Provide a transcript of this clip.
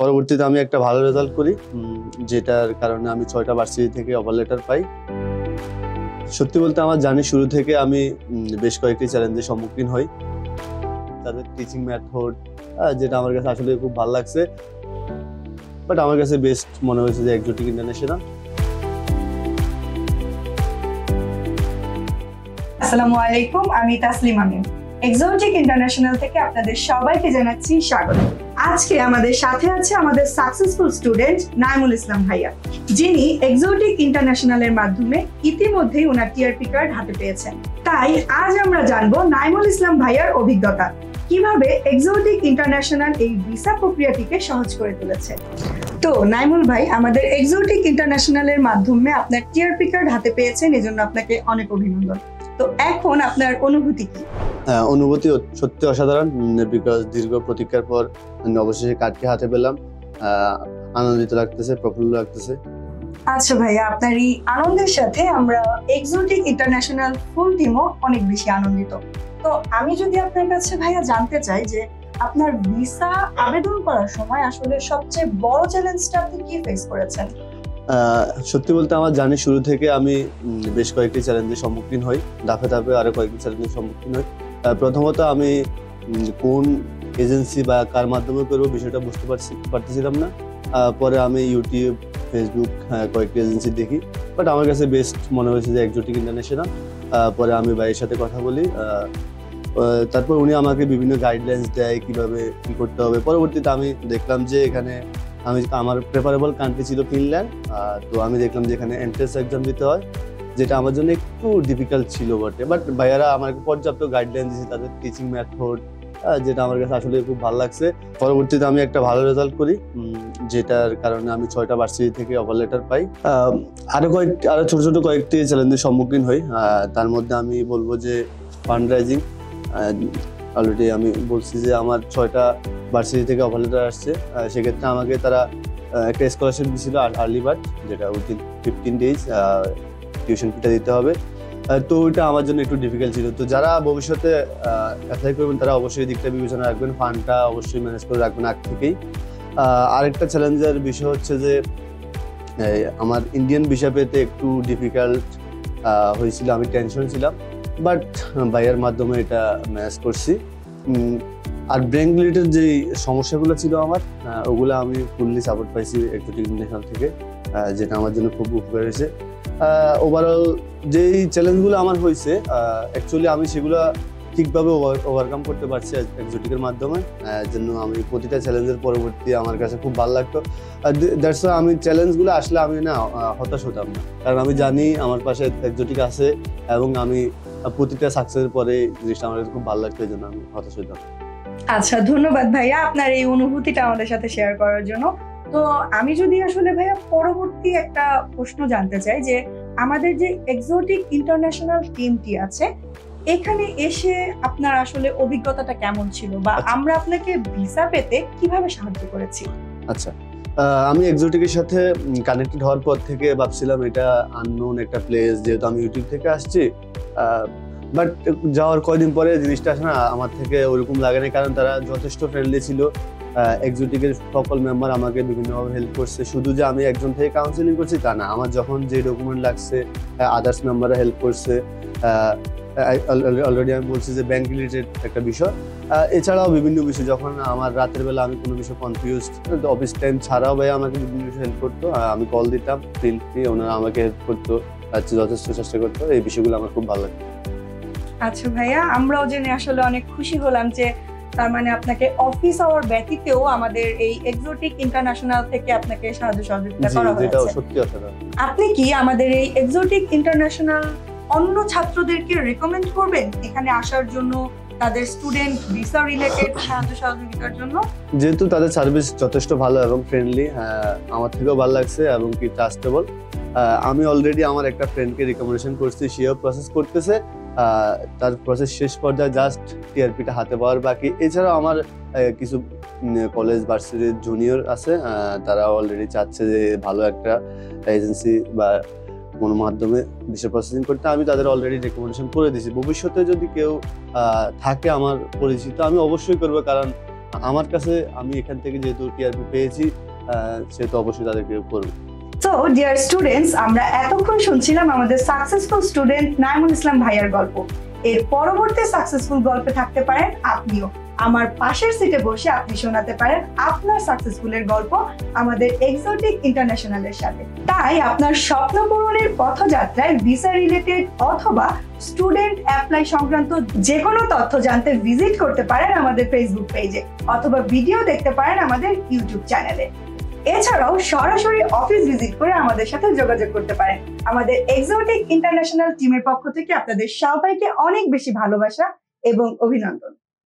পরবর্তীতে আমি একটা ভালো রেজাল্ট করি, যেটার কারণে আমি 6টা ভার্সিটি থেকে অফার লেটার পাই। সত্যি বলতে আমার জার্নি শুরু থেকে আমি বেশ কয়েকটি চ্যালেঞ্জের সম্মুখীন হই। তাদের টিচিং মেথড যেটা আমার কাছে আসলে খুব ভালো লাগছে, বাট আমার কাছে বেস্ট মনে হয়েছে যে এক্সোটিক ইন্টারন্যাশনাল। আসসালামু আলাইকুম, আমি তাসলিম আমিন। এক্সোটিক ইন্টারন্যাশনাল থেকে আপনাদের সবাইকে জানাচ্ছি স্বাগত। আজকে আমাদের সাথে আছে আমাদের সাকসেসফুল স্টুডেন্ট নাইমুল ইসলাম ভাইয়া, যিনি এক্সোটিক ইন্টারন্যাশনালের মাধ্যমে ইতিমধ্যেই ওনার টিআরপি কার্ড হাতে পেয়েছেন। তাই আজ আমরা জানবো নাইমুল ইসলাম ভাইয়ার অভিজ্ঞতা, কিভাবে এক্সোটিক ইন্টারন্যাশনাল এই ভিসা প্রক্রিয়াটিকে সহজ করে তুলেছে। তো নাইমুল ভাই, আমাদের এক্সোটিক ইন্টারন্যাশনালের মাধ্যমে আপনার টিআরপি কার্ড হাতে পেয়েছেন, এজন্য আপনাকে অনেক অভিনন্দন। তো এখন আপনার অনুভূতি কি? অনুভূতি সত্যি অসাধারণ, বিকজ দীর্ঘ প্রতীক্ষার পর অবশেষে কার্ডটি হাতে পেলাম। আনন্দিত লাগতেছে, প্রফুল্ল লাগতেছে। আচ্ছা ভাইয়া, আপনার এই আনন্দের সাথে আমরা এক্সোটিক ইন্টারন্যাশনাল ফুল টিমও অনেক বেশি আনন্দিত। তো আমি যদি আপনার কাছে ভাইয়া জানতে চাই যে আপনার ভিসা আবেদন করার সময় আসলে সবচেয়ে বড় চ্যালেঞ্জটা আপনি কি ফেস করেছেন? সত্যি বলতে আমার জার্নি শুরু থেকে আমি বেশ কয়েকটি চ্যালেঞ্জের সম্মুখীন হই, ধাপে ধাপে আরো কয়েকটি চ্যালেঞ্জের সম্মুখীন হই। প্রথমত আমি কোন এজেন্সি বা কার মাধ্যমে করবো বিষয়টা বুঝতে পারতেছিলাম না। পরে আমি ইউটিউব, ফেসবুক কয়েকটি এজেন্সি দেখি, বাট আমার কাছে বেস্ট মনে হয়েছে যে এক্সোটিক ইন্টারন্যাশনাল। পরে আমি ভাইয়ের সাথে কথা বলি, তারপর উনি আমাকে বিভিন্ন গাইডলাইন্স দেয় কিভাবে কি করতে হবে। পরবর্তীতে আমি দেখলাম যে এখানে আমার প্রেফারেবল কান্ট্রি ছিল ফিনল্যান্ড। তো আমি দেখলাম যে এখানে এন্ট্রান্স এক্সাম দিতে হয়, যেটা আমার জন্য একটু ডিফিকাল্ট ছিল বটে, বাট ভাইয়ারা আমাকে পর্যাপ্ত গাইডলাইন দিয়েছে, তাদের টিচিং মেথড যেটা আমার কাছে আসলে খুব ভালো লাগছে। পরবর্তীতে আমি একটা ভালো রেজাল্ট করি, যেটার কারণে আমি 6টা ভার্সিটি থেকে অফার লেটার পাই। আরো ছোট ছোট কয়েকটি চ্যালেঞ্জের সম্মুখীন হই। তার মধ্যে আমি বলবো যে ফান্ড রাইজিং। অলরেডি আমি বলছি যে আমার 6টা ভার্সিটি থেকে অফার লেটার আসছে। সেক্ষেত্রে আমাকে তারা একটা স্কলারশিপ দিয়েছিল আর্লি বার্ড, যেটা উইথিন 15 days টিউশন ফিটা দিতে হবে। তো ওইটা আমার জন্য একটু ডিফিকাল্ট ছিল। তো যারা ভবিষ্যতে অ্যাপ্লাই করবেন তারা অবশ্যই দিকটা বিবেচনা রাখবেন, ফান্ডটা অবশ্যই ম্যানেজ করে রাখবেন আগ থেকেই। আরেকটা চ্যালেঞ্জের বিষয় হচ্ছে যে আমার ইন্ডিয়ান ভিসা পেতে একটু ডিফিকাল্ট হয়েছিল, আমি টেনশন ছিলাম, বাট ভাইয়ের মাধ্যমে এটা ম্যানেজ করছি। আর ব্রেন রিলেটেড যে সমস্যাগুলো ছিল আমার, ওগুলো আমি ফুললি সাপোর্ট পাইছি এক্সোটিক ইন্টারন্যাশনাল থেকে, যেটা আমার জন্য খুব উপকার হয়েছে। ওভারঅল যেই চ্যালেঞ্জগুলো আমার হয়েছে, অ্যাকচুয়ালি আমি সেগুলো ঠিকভাবে ওভারকাম করতে পারছি এক্সোটিকের মাধ্যমে, জন্য আমি প্রতিটা চ্যালেঞ্জের পরবর্তী আমার কাছে খুব ভালো লাগতো। দ্যাটস ওয়াই আমি চ্যালেঞ্জগুলো আসলে আমি না হতাশ হতাম না, কারণ আমি জানি আমার পাশে এক্সোটিক আছে এবং আমি প্রতিটা সাকসেসের পরে জিনিসটা আমার খুব ভালো লাগতো, এই জন্য আমি হতাশ হতাম। আচ্ছা, ধন্যবাদ ভাইয়া আপনার এই অনুভূতিটা আমাদের সাথে শেয়ার করার জন্য। তো আমি যদি আসলে ভাইয়া পরবর্তী একটা প্রশ্ন জানতে চাই যে আমাদের যে এক্সোটিক ইন্টারন্যাশনাল টিমটি আছে, এখানে এসে আপনার আসলে অভিজ্ঞতাটা কেমন ছিল, বা আমরা আপনাকে ভিসা পেতে কিভাবে সাহায্য করেছি? আচ্ছা, আমি এক্সোটিকের সাথে কানেক্টেড হওয়ার পর থেকে ভাবছিলাম এটা আননোন একটা প্লেস, যেহেতু আমি ইউটিউব থেকে আসছি, বাট যাওয়ার কয়দিন পরে জিনিসটা আসলে না আমার থেকে ওরকম লাগে না, কারণ তারা যথেষ্ট ফ্রেন্ডলি ছিল। এক্সোটিকের সকল মেম্বার আমাকে বিভিন্নভাবে হেল্প করছে। শুধু যে আমি একজন থেকে কাউন্সিলিং করছি তা না, আমার যখন যে ডকুমেন্ট লাগছে আদার্স মেম্বাররা হেল্প করছে। অলরেডি আমি বলছি যে ব্যাংক রিলেটেড একটা বিষয়, এছাড়াও বিভিন্ন বিষয়, যখন আমার রাতের বেলা আমি কোনো বিষয় কনফিউজড, অফিস টাইম ছাড়াও ভাই আমাকে বিভিন্ন বিষয় হেল্প করতো। আমি কল দিতাম, ওনারা আমাকে হেল্প করতো, যথেষ্ট চেষ্টা করতো। এই বিষয়গুলো আমার খুব ভালো লাগতো। আচ্ছা ভাইয়া, আমরাও জেনে আসলে অনেক খুশি হলাম যে তার মানে আপনাকে অফিস আওয়ার ব্যতীতও আমাদের এই এক্সোটিক ইন্টারন্যাশনাল থেকে আপনাকে সাহায্য সহযোগিতা করা হয়েছে। সত্যি অসাধারণ। আপনি কি আমাদের এই এক্সোটিক ইন্টারন্যাশনাল অন্য ছাত্রদেরকে রেকমেন্ড করবেন এখানে আসার জন্য, তাদের স্টুডেন্ট ভিসা রিলেটেড সাহায্য সহযোগিতার জন্য? যেহেতু তাদের সার্ভিস যথেষ্ট ভালো এবং ফ্রেন্ডলি, আমার থেকেও ভালো লাগছে এবং কি ট্রাস্টেবল। আমি অলরেডি আমার একটা ফ্রেন্ডকে রিকমেন্ডেশন করছি, সেও প্রসেস করতেছে। তার প্রসেস শেষ পর্যায়ে, জাস্ট টিআরপিটা হাতে পাওয়ার বাকি। এছাড়াও আমার কিছু কলেজ ভার্সিটির জুনিয়র আছে, তারা অলরেডি চাচ্ছে যে ভালো একটা এজেন্সি বা কোনো মাধ্যমে ভিসা প্রসেসিং করতে। আমি তাদের অলরেডি রেকমেন্ডেশন করে দিয়েছি। ভবিষ্যতে যদি কেউ থাকে আমার পরিচিত, আমি অবশ্যই করবো, কারণ আমার কাছে আমি এখান থেকে যেহেতু টিআরপি পেয়েছি সেহেতু অবশ্যই তাদেরকে করবো। সো ডিয়ার স্টুডেন্টস, আমরা এতক্ষণ শুনছিলাম আমাদের সাকসেসফুল স্টুডেন্ট নাইমুল ইসলাম ভাইয়ার গল্প। এর পরবর্তী সাকসেসফুল গল্পে থাকতে পারেন আপনিও। আমার পাশের সিটে বসে আপনি শোনাতে পারেন আপনার সাকসেসফুলের গল্প আমাদের এক্সোটিক ইন্টারন্যাশনালের সাথে। তাই আপনার স্বপ্ন পূরণের পথযাত্রায় ভিসা রিলেটেড অথবা স্টুডেন্ট অ্যাপ্লাই সংক্রান্ত যে কোনো তথ্য জানতে ভিজিট করতে পারেন আমাদের ফেসবুক পেজে, অথবা ভিডিও দেখতে পারেন আমাদের ইউটিউব চ্যানেলে। এছাড়াও সরাসরি অফিস ভিজিট করে আমাদের সাথে যোগাযোগ করতে পারেন। আমাদের এক্সোটিক ইন্টারন্যাশনাল টিমের পক্ষ থেকে আপনাদের সবাইকে অনেক বেশি ভালোবাসা এবং অভিনন্দন।